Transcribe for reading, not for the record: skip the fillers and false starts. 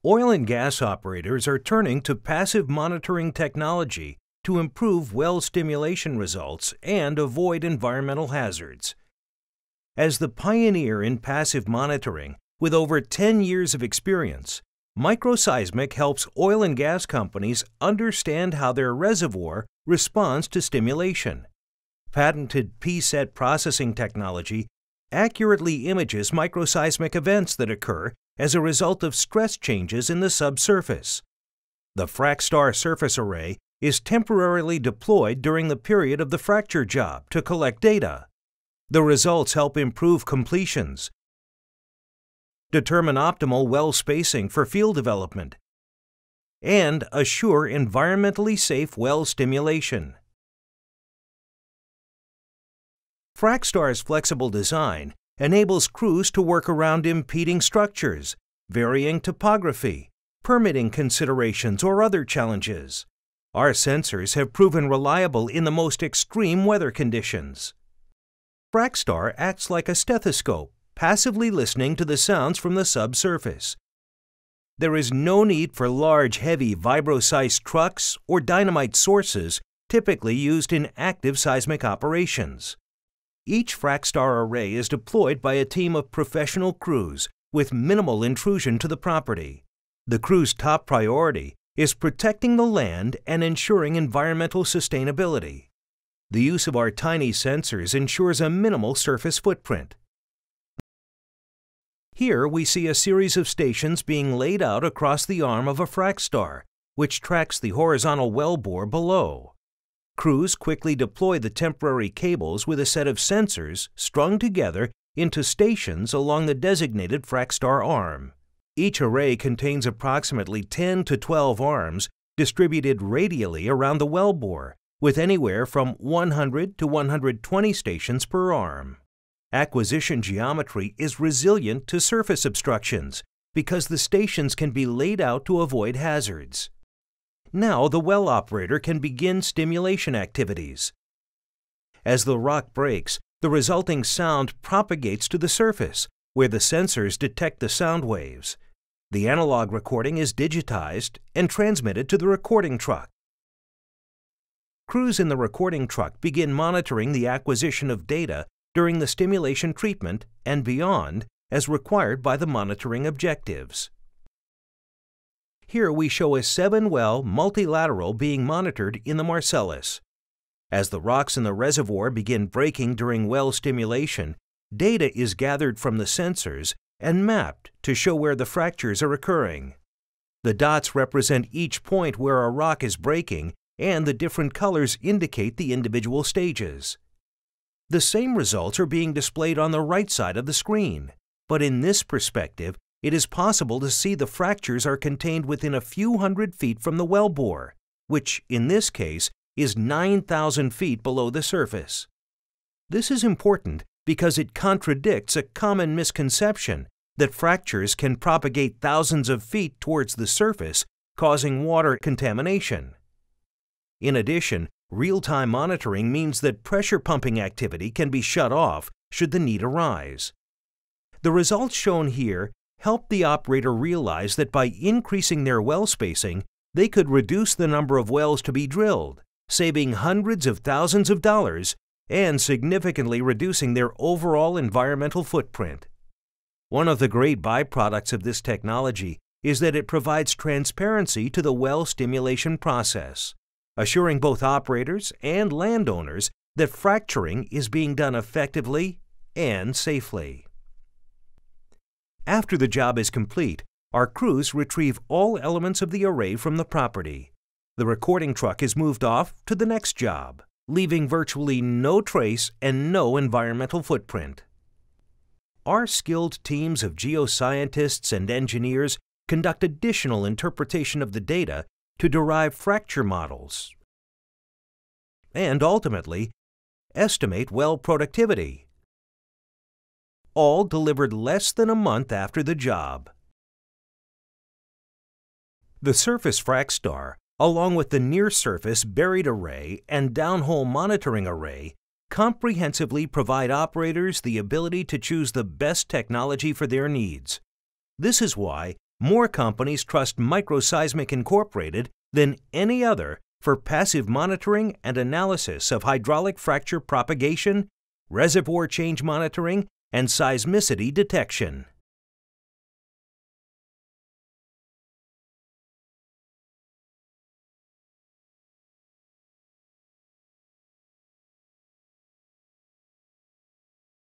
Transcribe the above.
Oil and gas operators are turning to passive monitoring technology to improve well stimulation results and avoid environmental hazards. As the pioneer in passive monitoring, with over 10 years of experience, MicroSesimic helps oil and gas companies understand how their reservoir responds to stimulation. Patented PSET processing technology accurately images microseismic events that occur as a result of stress changes in the subsurface. The FracStar surface array is temporarily deployed during the period of the fracture job to collect data. The results help improve completions, determine optimal well spacing for field development, and assure environmentally safe well stimulation. FracStar's flexible design enables crews to work around impeding structures, varying topography, permitting considerations, or other challenges. Our sensors have proven reliable in the most extreme weather conditions. FracStar acts like a stethoscope, passively listening to the sounds from the subsurface. There is no need for large, heavy vibro-sized trucks or dynamite sources typically used in active seismic operations. Each FracStar array is deployed by a team of professional crews with minimal intrusion to the property. The crew's top priority is protecting the land and ensuring environmental sustainability. The use of our tiny sensors ensures a minimal surface footprint. Here we see a series of stations being laid out across the arm of a FracStar, which tracks the horizontal wellbore below. Crews quickly deploy the temporary cables with a set of sensors strung together into stations along the designated FracStar arm. Each array contains approximately 10 to 12 arms distributed radially around the wellbore, with anywhere from 100 to 120 stations per arm. Acquisition geometry is resilient to surface obstructions because the stations can be laid out to avoid hazards. Now the well operator can begin stimulation activities. As the rock breaks, the resulting sound propagates to the surface, where the sensors detect the sound waves. The analog recording is digitized and transmitted to the recording truck. Crews in the recording truck begin monitoring the acquisition of data during the stimulation treatment and beyond, as required by the monitoring objectives. Here we show a 7-well multilateral being monitored in the Marcellus. As the rocks in the reservoir begin breaking during well stimulation, data is gathered from the sensors and mapped to show where the fractures are occurring. The dots represent each point where a rock is breaking, and the different colors indicate the individual stages. The same results are being displayed on the right side of the screen, but in this perspective, it is possible to see the fractures are contained within a few hundred feet from the wellbore, which in this case is 9,000 feet below the surface. This is important because it contradicts a common misconception that fractures can propagate thousands of feet towards the surface, causing water contamination. In addition, real-time monitoring means that pressure pumping activity can be shut off should the need arise. The results shown here help the operator realize that by increasing their well spacing, they could reduce the number of wells to be drilled, saving hundreds of thousands of dollars and significantly reducing their overall environmental footprint. One of the great byproducts of this technology is that it provides transparency to the well stimulation process, assuring both operators and landowners that fracturing is being done effectively and safely. After the job is complete, our crews retrieve all elements of the array from the property. The recording truck is moved off to the next job, leaving virtually no trace and no environmental footprint. Our skilled teams of geoscientists and engineers conduct additional interpretation of the data to derive fracture models and ultimately estimate well productivity, all delivered less than a month after the job. The surface FracStar, along with the near-surface buried array and downhole monitoring array, comprehensively provide operators the ability to choose the best technology for their needs. This is why more companies trust MicroSesimic Incorporated than any other for passive monitoring and analysis of hydraulic fracture propagation, reservoir change monitoring, and seismicity detection.